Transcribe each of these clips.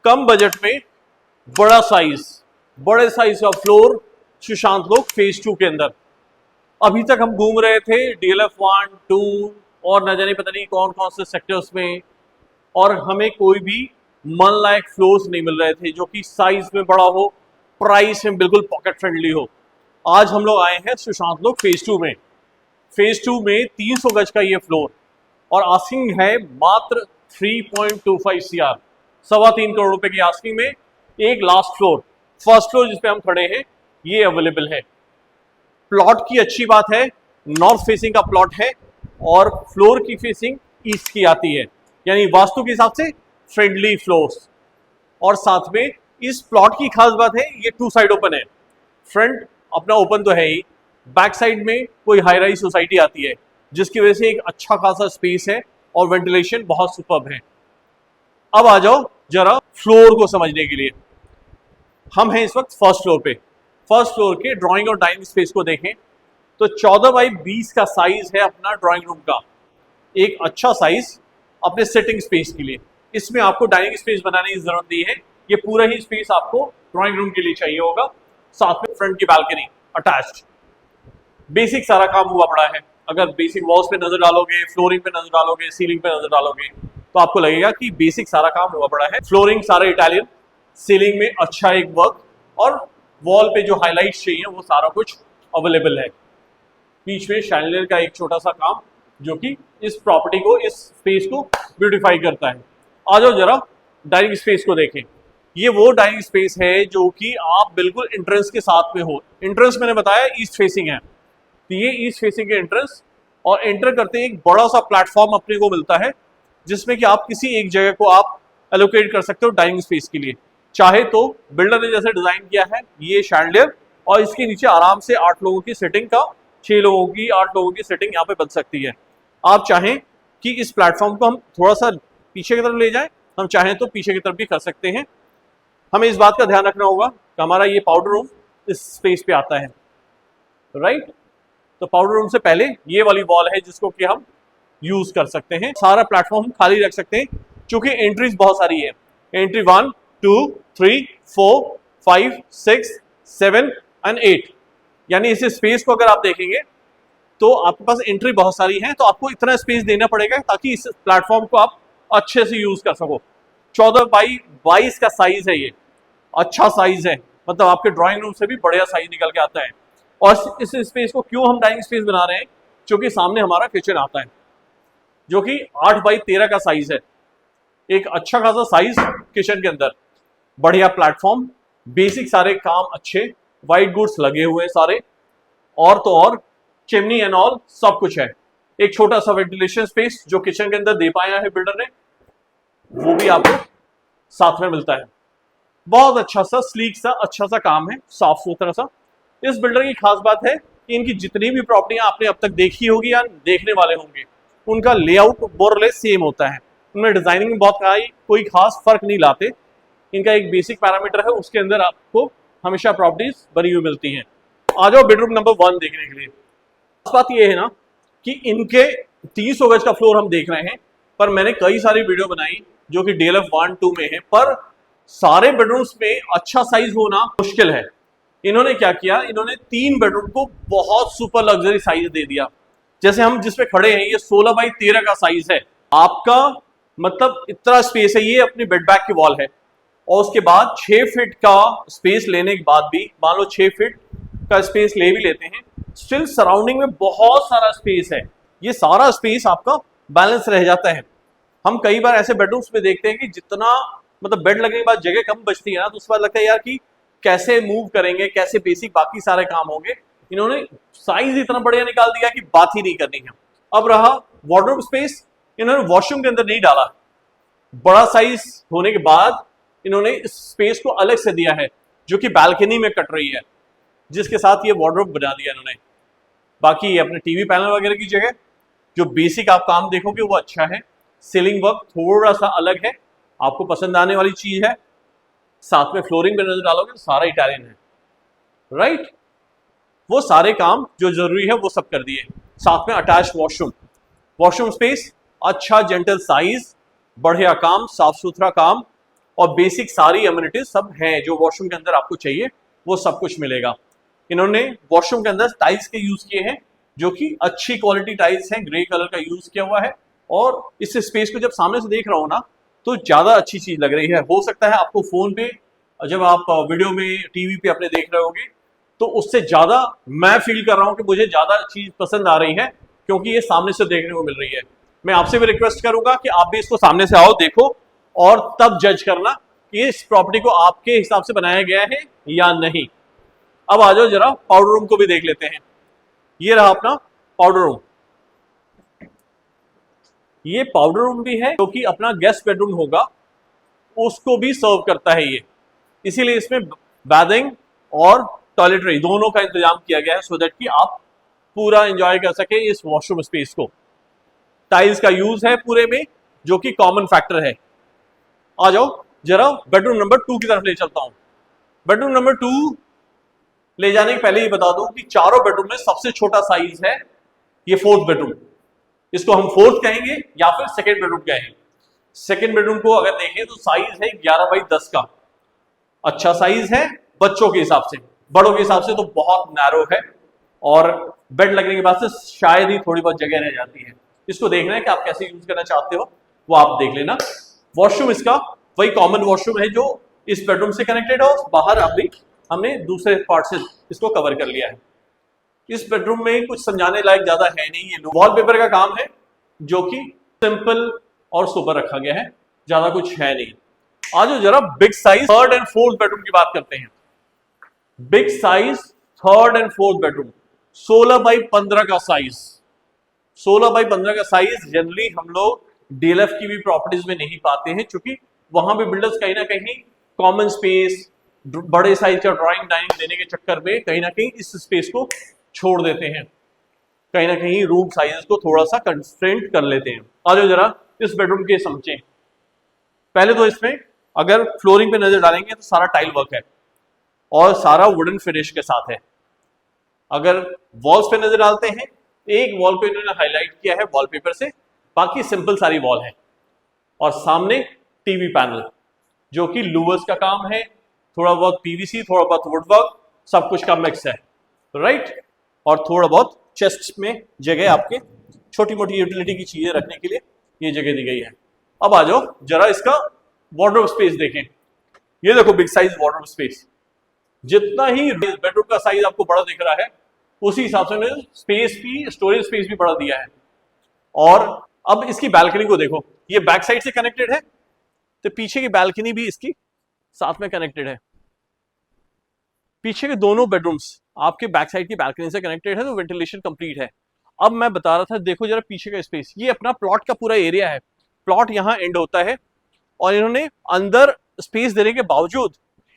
कम budget में बड़ा size, बड़े साइज का फ्लोर सुशांत लोग फेज 2 के अंदर। अभी तक हम घूम रहे थे DLF 1, 2 और न जाने पता नहीं कौन कौन से सेक्टर्स में, और हमें कोई भी मन लायक फ्लोर्स नहीं मिल रहे थे जो कि साइज में बड़ा हो, प्राइस में बिल्कुल पॉकेट फ्रेंडली हो। आज हम लोग आए हैं सुशांत लोग फेज 2 में। फेज 2 में 300 गज का ये फ्लोर और आस्किंग है मात्र 3.25 CR, 3.25 करोड़ रुपए की आस्किंग में एक लास्ट फ्लोर, फर्स्ट फ्लोर जिसपे हम खड़े हैं, ये अवेलेबल है। प्लॉट की अच्छी बात है, नॉर्थ फेसिंग का प्लॉट है और फ्लोर की फेसिंग ईस्ट की आती है, यानी वास्तु के हिसाब से फ्रेंडली फ्लोर्स। और साथ में इस प्लॉट की खास बात है, ये 2 साइड ओपन है। फ्रंट अपना ओपन तो है ही, बैक साइड में कोई हाई राइज सोसाइटी आती है जिसकी वजह से एक अच्छा खासा स्पेस है और वेंटिलेशन बहुत सुपर्ब है। अब आ जाओ जरा फ्लोर को समझने के लिए। हम हैं इस वक्त फर्स्ट फ्लोर पे। फर्स्ट फ्लोर के ड्राइंग और डाइनिंग स्पेस को देखें तो 14 बाई 20 का साइज है अपना ड्राइंग रूम का, एक अच्छा साइज अपने सिटिंग स्पेस के लिए। इसमें आपको डाइनिंग स्पेस बनाने की जरूरत नहीं है, ये पूरा ही स्पेस आपको ड्राइंग रूम के लिए चाहिए होगा। साथ में फ्रंट की बालकनी अटैच्ड। बेसिक सारा काम हुआ पड़ा है। अगर बेसिक वॉल्स पे नजर डालोगे, फ्लोरिंग पे नजर डालोगे, सीलिंग पे नजर डालोगे तो आपको लगेगा कि बेसिक सारा काम हुआ पड़ा है। फ्लोरिंग सारा इटालियन, सीलिंग में अच्छा एक वर्क और वॉल पे जो हाईलाइट्स चाहिए वो सारा कुछ अवेलेबल है। बीच में शैंडलियर का एक छोटा सा काम जो कि इस प्रॉपर्टी को, इस स्पेस को ब्यूटीफाई करता है। आ जाओ जरा डाइनिंग स्पेस को देखें। ये वो डाइनिंग स्पेस है जो कि आप बिल्कुल एंट्रेंस के साथ में हो। एंट्रेंस मैंने बताया ईस्ट फेसिंग है, तो ये ईस्ट फेसिंग के एंट्रेंस, और एंटर करते ही एक बड़ा सा प्लेटफॉर्म अपने को मिलता है जिसमें कि आप किसी एक जगह को आप एलोकेट कर सकते हो डाइनिंग स्पेस के लिए। चाहे तो बिल्डर ने जैसे डिजाइन किया है ये शैंडलियर, और इसके नीचे आराम से 8 लोगों की सिटिंग का, 6 लोगों की, 8 लोगों की सिटिंग यहाँ पे बन सकती है। आप चाहें कि इस प्लेटफॉर्म को हम थोड़ा सा पीछे की तरफ ले जाएं, हम चाहें तो पीछे की तरफ भी कर सकते हैं। हमें इस बात का ध्यान रखना होगा कि हमारा ये पाउडर रूम इस स्पेस पे आता है, राइट। तो पाउडर रूम से पहले ये वाली वॉल है जिसको कि हम यूज कर सकते हैं। सारा प्लेटफॉर्म हम खाली रख सकते हैं क्योंकि एंट्रीज बहुत सारी है। एंट्री 1, 2, 3, 4, 5, 6, 7 एंड 8, यानी इस स्पेस को अगर आप देखेंगे तो आपके पास एंट्री बहुत सारी है, तो आपको इतना स्पेस देना पड़ेगा ताकि इस प्लेटफॉर्म को आप अच्छे से यूज कर सको। 14 बाई 22 का साइज है, ये अच्छा साइज है, मतलब आपके ड्राइंग रूम से भी बढ़िया साइज निकल के आता है। और इस स्पेस को क्यों हम डाइनिंग स्पेस बना रहे हैं, क्योंकि सामने हमारा किचन आता है जो कि 8 बाई 13 का साइज है। एक अच्छा खासा साइज किचन के अंदर, बढ़िया प्लेटफॉर्म, बेसिक सारे काम अच्छे, वाइट गुड्स लगे हुए हैं सारे, और तो और चिमनी एंड ऑल सब कुछ है। एक छोटा सा वेंटिलेशन स्पेस जो किचन के अंदर दे पाया है बिल्डर ने, वो भी आपको साथ में मिलता है। बहुत अच्छा सा स्लीक सा अच्छा सा काम है, साफ सुथरा सा। इस बिल्डर की खास बात है कि इनकी जितनी भी प्रॉपर्टियां आपने अब तक देखी होगी या देखने वाले होंगे, उनका लेआउट मोरलेस सेम होता है। उनमें डिजाइनिंग में बहुत कोई खास फर्क नहीं लाते। इनका एक बेसिक पैरामीटर है, उसके अंदर आपको हमेशा प्रॉपर्टीज बनी हुई मिलती हैं। आ जाओ बेडरूम नंबर 1 देखने के लिए। खास बात यह है ना कि इनके 300 गज का फ्लोर हम देख रहे हैं, पर मैंने कई सारी वीडियो बनाई जो कि DLF 1, 2 में है, पर सारे बेडरूम्स में अच्छा साइज होना मुश्किल है। इन्होंने क्या किया, इन्होंने 3 बेडरूम को बहुत सुपर लग्जरी साइज दे दिया। जैसे हम जिसपे खड़े हैं ये 16 बाई 13 का साइज है आपका, मतलब इतना स्पेस है। ये अपनी बेड बैक की वॉल है, और उसके बाद 6 फीट का स्पेस लेने के बाद भी, मान लो 6 फीट का स्पेस ले भी लेते हैं, स्टिल सराउंडिंग में बहुत सारा स्पेस है। ये सारा स्पेस आपका बैलेंस रह जाता है। हम कई बार ऐसे बेडरूम्स में देखते हैं कि जितना मतलब बेड लगने के बाद जगह कम बचती है ना, तो उसके बाद लगता है यार कि कैसे मूव करेंगे, कैसे बेसिक बाकी सारे काम होंगे। इन्होंने साइज इतना बढ़िया निकाल दिया कि बात ही नहीं करनी है। अब रहा वार्डरोब स्पेस, इन्होंने वॉशरूम के अंदर नहीं डाला। बड़ा साइज होने के बाद इन्होंने इस स्पेस को अलग से दिया है जो कि बालकनी में कट रही है, जिसके साथ ये वार्डरोब बना दिया इन्होंने। बाकी अपने टीवी पैनल वगैरह की जगह जो बेसिक आप काम देखोगे वो अच्छा है। सीलिंग वर्क थोड़ा सा अलग है, आपको पसंद आने वाली चीज है। साथ में फ्लोरिंग पे नजर डालोगे तो सारा इटालियन है, राइट। वो सारे काम जो जरूरी है वो सब कर दिए। साथ में अटैच वॉशरूम, वॉशरूम स्पेस अच्छा, जेंटल साइज, बढ़िया काम, साफ सुथरा काम, और बेसिक सारी एमिनिटीज सब हैं जो वॉशरूम के अंदर आपको चाहिए, वो सब कुछ मिलेगा। इन्होंने वॉशरूम के अंदर टाइल्स के यूज किए हैं जो कि अच्छी क्वालिटी टाइल्स हैं, ग्रे कलर का यूज किया हुआ है। और इस स्पेस को जब सामने से देख रहा हूं ना तो ज्यादा अच्छी चीज लग रही है। हो सकता है आपको फोन पे जब आप वीडियो में टीवी पे अपने देख रहे होगे तो उससे ज्यादा मैं फील कर रहा हूं कि मुझे ज्यादा चीज पसंद आ रही है क्योंकि ये सामने से देखने को मिल रही है। मैं आपसे भी रिक्वेस्ट करूंगा कि आप भी इसको सामने से आओ, देखो और तब जज करना कि इस प्रॉपर्टी को आपके हिसाब से बनाया गया है या नहीं। अब आ जाओ जरा पाउडर रूम को भी देख लेते हैं। ये रहा अपना पाउडर रूम। ये पाउडर रूम भी है जो कि अपना गेस्ट बेडरूम होगा, उसको भी सर्व करता है ये, इसीलिए इसमें बैथिंग और टॉयलेटरी दोनों का इंतजाम किया गया है सो दैट कि आप पूरा एंजॉय कर सके इस वॉशरूम स्पेस को। टाइल्स का यूज है पूरे में जो कि कॉमन फैक्टर है। आ जाओ जरा बेडरूम नंबर 2 की तरफ ले चलता हूं। बेडरूम नंबर 2 ले जाने के पहले ही बता दूं कि चारों बेडरूम में सबसे छोटा साइज है ये 4th बेडरूम। इसको हम 4th कहेंगे या फिर 2nd बेडरूम कहेंगे। 2nd बेडरूम को अगर देखें तो साइज है 11x10 का। अच्छा साइज है बच्चों के हिसाब से, बड़ों के हिसाब से तो बहुत नैरो है और बेड लगने के बाद से शायद ही थोड़ी बहुत जगह रह जाती है। इसको देखना है कि आप कैसे यूज करना चाहते हो वो आप देख लेना। वॉशरूम इसका वही कॉमन वॉशरूम है जो इस बेडरूम से कनेक्टेड हो, बाहर अभी हमने दूसरे पार्ट से इसको कवर कर लिया है। इस बेडरूम में कुछ समझाने लायक ज्यादा है नहीं, ये वॉलपेपर का काम है जो कि सिंपल और सुपर रखा गया है, ज्यादा कुछ है नहीं। आज जरा big size 3rd and 4th bedroom की बात करते हैं। Big size 3rd and 4th bedroom 16x15 का साइज। 16x15 का साइज जनरली हम लोग डीएलएफ की भी प्रॉपर्टीज में नहीं पाते हैं क्योंकि वहां भी बिल्डर्स कहीं ना कहीं कॉमन स्पेस, बड़े साइज का ड्राइंग डाइनिंग देने के चक्कर में कहीं ना कहीं इस स्पेस को छोड़ देते हैं, कहीं ना कहीं रूम साइज को थोड़ा सा कंस्ट्रेंट कर लेते हैं। आ जाओ जरा इस बेडरूम के समझें। पहले तो इसमें अगर फ्लोरिंग पे नजर डालेंगे तो सारा टाइल वर्क है और सारा वुडन फिनिश के साथ है। अगर वॉल्स पे नजर डालते हैं, एक वॉल को इन्होंने हाईलाइट किया है वॉलपेपर से, बाकी सिंपल सारी वॉल है। और सामने टीवी पैनल जो कि लूवर्स का काम है, थोड़ा बहुत पीवीसी, थोड़ा बहुत वुडवर्क, सब कुछ का मिक्स है, राइट। और थोड़ा बहुत चेस्ट में जगह आपके छोटी मोटी यूटिलिटी की चीजें रखने के लिए ये जगह दी गई है। अब आ जाओ जरा इसका वार्डरोब स्पेस देखें। ये देखो बिग साइज वार्डरोब स्पेस। जितना ही बेडरूम का साइज आपको बड़ा दिख रहा है उसी हिसाब से मैंने स्पेस भी, स्टोरेज स्पेस भी बड़ा दिया है। और अब इसकी बैल्कनी को देखो, ये बैक साइड से कनेक्टेड है तो पीछे की बैल्कनी भी इसकी साथ में कनेक्टेड है। पीछे के दोनों बेडरूम्स आपके बैक साइड की बैल्कनी से कनेक्टेड है तो वेंटिलेशन कंप्लीट है। अब मैं बता रहा था, देखो जरा पीछे का स्पेस, ये अपना प्लॉट का पूरा एरिया है। प्लॉट यहां एंड होता है और इन्होंने अंदर स्पेस देने के बावजूद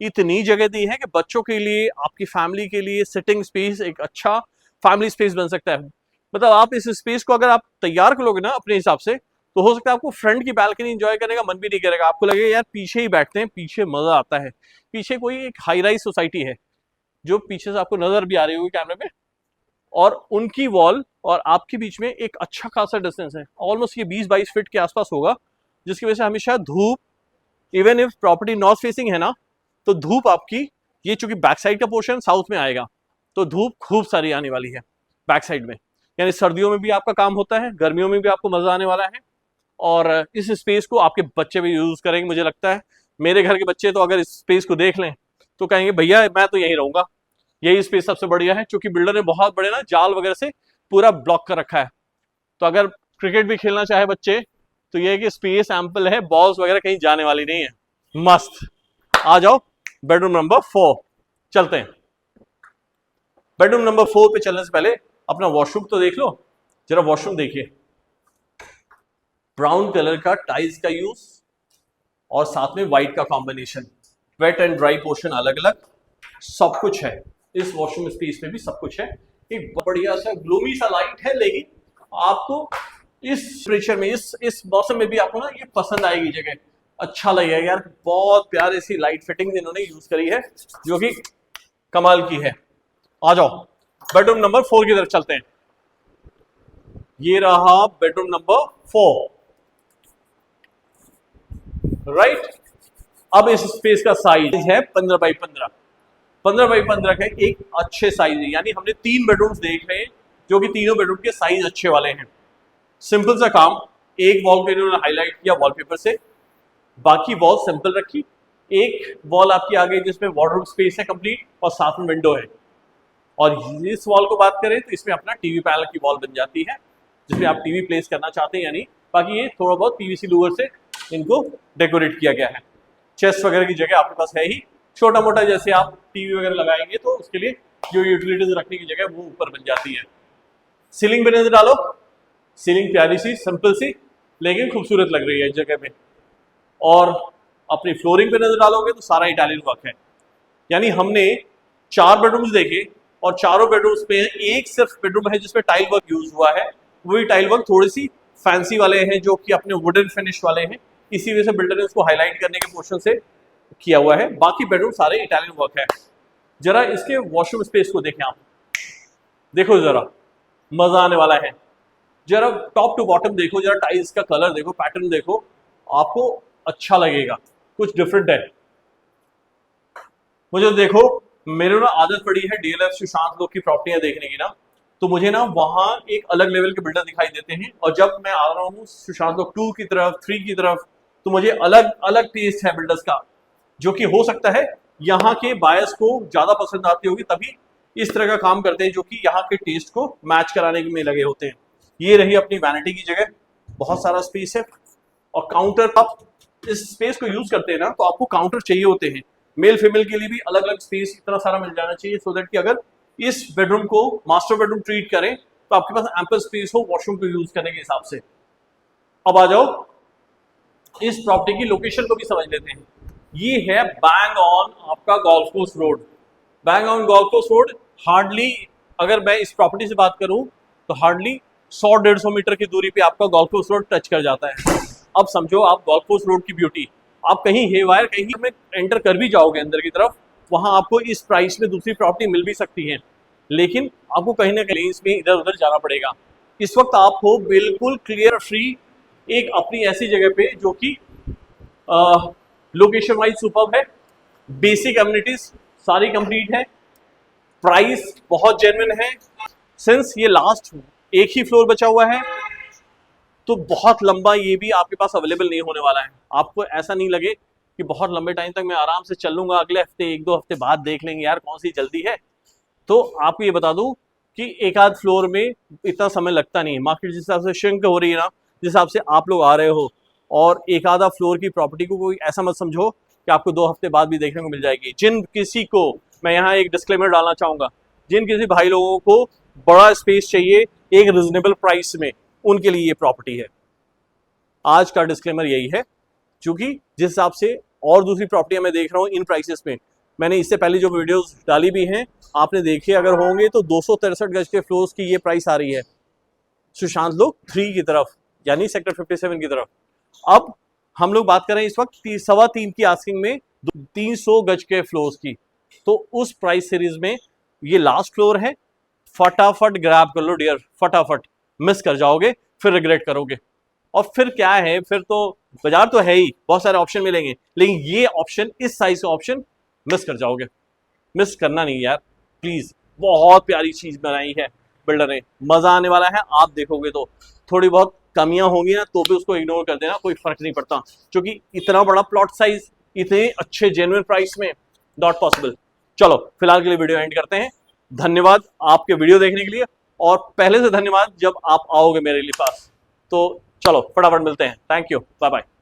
इतनी जगह दी है कि बच्चों के लिए, आपकी फैमिली के लिए सिटिंग स्पेस एक अच्छा फैमिली स्पेस बन सकता है। मतलब आप इस स्पेस को अगर आप तैयार करोगे ना अपने हिसाब से तो हो सकता है आपको फ्रंट की बैल्कनी एंजॉय करने का मन भी नहीं करेगा, आपको लगेगा यार पीछे ही बैठते हैं, पीछे मजा आता है। पीछे कोई एक हाई राइज सोसाइटी है जो पीछे से आपको नजर भी आ रही होगी कैमरे में, और उनकी वॉल और आपके बीच में एक अच्छा खासा डिस्टेंस है, ऑलमोस्ट ये 20-22 फीट के आसपास होगा, जिसकी वजह से हमेशा धूप, even if property north facing है ना तो धूप आपकी, ये चूंकि बैक साइड का पोर्शन साउथ में आएगा तो धूप खूब सारी आने वाली है बैक साइड में। यानी सर्दियों में भी आपका काम होता है, गर्मियों में भी आपको मजा आने वाला है। और इस स्पेस को आपके बच्चे भी यूज करेंगे। मुझे लगता है मेरे घर के बच्चे तो अगर इस स्पेस को देख लें तो कहेंगे भैया मैं तो यहीं रहूंगा, यही स्पेस सबसे बढ़िया है, क्योंकि बिल्डर ने बहुत बड़े ना जाल वगैरह से पूरा ब्लॉक कर रखा है। तो अगर क्रिकेट भी खेलना चाहे बच्चे तो ये है कि स्पेस एम्पल है, बॉल्स वगैरह कहीं जाने वाली नहीं है, मस्त। आ जाओ बेडरूम नंबर 4 चलते हैं। बेडरूम नंबर 4 पे चलने से पहले अपना वॉशरूम तो देख लो जरा। वॉशरूम देखिए, ब्राउन कलर का टाइल्स का यूज और साथ में व्हाइट का combination, wet and dry portion अलग अलग, सब कुछ है इस वॉशरूम स्पेस में भी, सब कुछ है। एक बढ़िया सा ग्लूमी सा लाइट है, लेकिन आपको इस टेम्परेचर में, इस मौसम में भी आपको ना ये पसंद आएगी जगह, अच्छा लगेगा यार। बहुत प्यारी सी लाइट फिटिंग इन्होंने यूज करी है जो कि कमाल की है। आ जाओ बेडरूम नंबर 4 की तरफ चलते हैं। ये रहा बेडरूम नंबर 4, राइट। अब इस स्पेस का साइज है 15 बाई 15। 15 बाई 15 का एक अच्छे साइज है, यानी हमने 3 बेडरूम्स देख रहे हैं जो कि तीनों बेडरूम के साइज अच्छे वाले हैं। सिंपल सा काम, एक वॉल को इन्होंने हाईलाइट किया वॉलपेपर से, बाकी वॉल सिंपल रखी। एक वॉल आपकी आ गई जिसमें वार्डरोब स्पेस है कंप्लीट और साथ में विंडो है। और इस वॉल को बात करें तो इसमें अपना टीवी पैनल की वॉल बन जाती है जिसमें आप टीवी प्लेस करना चाहते हैं, यानी बाकी ये थोड़ा बहुत पीवीसी लूवर से इनको डेकोरेट किया गया है। चेस्ट वगैरह की जगह आपके पास है ही, छोटा मोटा जैसे आप टीवी वगैरह लगाएंगे तो उसके लिए जो यूटिलिटीज रखने की जगह वो ऊपर बन जाती है। सीलिंग पे नजर डालो, सीलिंग प्यारी सी सिंपल सी लेकिन खूबसूरत लग रही है इस जगह पे। और अपनी फ्लोरिंग पे नजर डालोगे तो सारा इटालियन वर्क है, यानी हमने 4 बेडरूम्स देखे और चारों बेडरूम्स पे एक सिर्फ बेडरूम है जिसमें टाइल वर्क यूज हुआ है। वही टाइल वर्क थोड़ी सी फैंसी वाले हैं जो कि अपने वुडन फिनिश वाले हैं, इसी वजह से बिल्डर ने उसको हाईलाइट करने के पोर्शन से किया हुआ है। बाकी बेडरूम सारे इटालियन वर्क है। जरा इसके वॉशरूम स्पेस को देखें आप, देखो जरा मजा आने वाला है। जरा टॉप टू बॉटम देखो, जरा टाइल्स का कलर देखो, पैटर्न देखो, आपको अच्छा लगेगा, कुछ डिफरेंट है। मुझे देखो मेरे ना आदत पड़ी है डीएलएफ सुशांत लोग की प्रॉपर्टियां देखने की ना, तो मुझे ना वहां एक अलग लेवल के बिल्डर दिखाई देते हैं। और जब मैं आ रहा हूँ सुशांत लोग 2 की तरफ 3 की तरफ, तो मुझे अलग अलग टेस्ट है बिल्डर्स का, जो कि हो सकता है यहाँ के बायर्स को ज्यादा पसंद आती होगी, तभी इस तरह का काम करते हैं जो कि यहाँ के टेस्ट को मैच कराने में लगे होते हैं। ये रही अपनी वैनिटी की जगह, बहुत सारा स्पेस है। और काउंटर, आप इस स्पेस को यूज करते हैं ना तो आपको काउंटर चाहिए होते हैं। मेल फीमेल के लिए भी अलग अलग स्पेस इतना सारा मिल जाना चाहिए, सो दैट कि अगर इस बेडरूम को मास्टर बेडरूम ट्रीट करें तो आपके पास एम्पल स्पेस हो वॉशरूम को यूज करने के हिसाब से। अब आ जाओ इस प्रॉपर्टी की लोकेशन को भी समझ लेते हैं। ये है बैंग ऑन आपका golf course road. Bang on golf course road, hardly अगर मैं इस प्रॉपर्टी से बात करूं तो हार्डली 100-150 मीटर की दूरी पे आपका गोल्फ कोर्स रोड टच कर जाता है। अब समझो आप गोल्फ कोर्स रोड की ब्यूटी, आप कहीं हेवायर कहीं में एंटर कर भी जाओगे अंदर की तरफ, वहां आपको इस प्राइस में दूसरी प्रॉपर्टी मिल भी सकती है, लेकिन आपको कहीं ना कहीं इसमें इधर उधर जाना पड़ेगा। इस वक्त आप हो बिल्कुल क्लियर फ्री एक अपनी ऐसी जगह पे जो कि लोकेशन वाइज सुपर्ब है, बेसिक एमिनिटीज सारी कंप्लीट है, प्राइस बहुत जेन्युइन है। सिंस ये लास्ट एक ही फ्लोर बचा हुआ है तो बहुत लंबा ये भी आपके पास अवेलेबल नहीं होने वाला है। आपको ऐसा नहीं लगे कि बहुत लंबे टाइम तक मैं आराम से चल लूंगा, अगले हफ्ते 1-2 हफ्ते बाद देख लेंगे यार कौन सी जल्दी है। तो आपको ये बता दूं कि एक आध फ्लोर में इतना समय लगता नहीं है। मार्केट जिस हिसाब से श्रिंक हो रही है ना, जिस हिसाब से आप लोग आ रहे हो, और एक आधा फ्लोर की प्रॉपर्टी को कोई ऐसा मत समझो कि आपको 2 हफ्ते बाद भी देखने को मिल जाएगी। जिन किसी को, मैं यहाँ एक डिस्क्लेमर डालना चाहूंगा, जिन किसी भाई लोगों को बड़ा स्पेस चाहिए एक रिजनेबल प्राइस में, उनके लिए ये प्रॉपर्टी है। आज का डिस्क्लेमर यही है, क्योंकि जिस हिसाब से और दूसरी प्रॉपर्टियां मैं देख रहा हूँ इन प्राइसेस में, मैंने इससे पहले जो वीडियोस डाली भी हैं आपने देखे अगर होंगे तो 263 गज के फ्लोर्स की ये प्राइस आ रही है सुशांत लोग 3 की तरफ, यानी सेक्टर 57 की तरफ। अब हम लोग बात कर रहे हैं इस वक्त 3.25 की आस्किंग में 300 गज के फ्लोर्स की, तो उस प्राइस सीरीज में ये लास्ट फ्लोर है। फटाफट ग्रैब कर लो डियर, फटाफट, मिस कर जाओगे फिर रिग्रेट करोगे। और फिर क्या है, फिर तो बाजार तो है ही, बहुत सारे ऑप्शन मिलेंगे, लेकिन ये ऑप्शन, इस साइज का ऑप्शन मिस कर जाओगे। मिस करना नहीं यार प्लीज, बहुत प्यारी चीज बनाई है बिल्डर ने, मजा आने वाला है। आप देखोगे तो थोड़ी बहुत कमियां होंगी ना तो भी उसको इग्नोर कर देना, कोई फर्क नहीं पड़ता, क्योंकि इतना बड़ा प्लॉट साइज इतने अच्छे जेन्युइन प्राइस में नॉट पॉसिबल। चलो फिलहाल के लिए वीडियो एंड करते हैं। धन्यवाद आपके वीडियो देखने के लिए, और पहले से धन्यवाद जब आप आओगे मेरे लिए पास। तो चलो फटाफट मिलते हैं। Thank you, bye bye.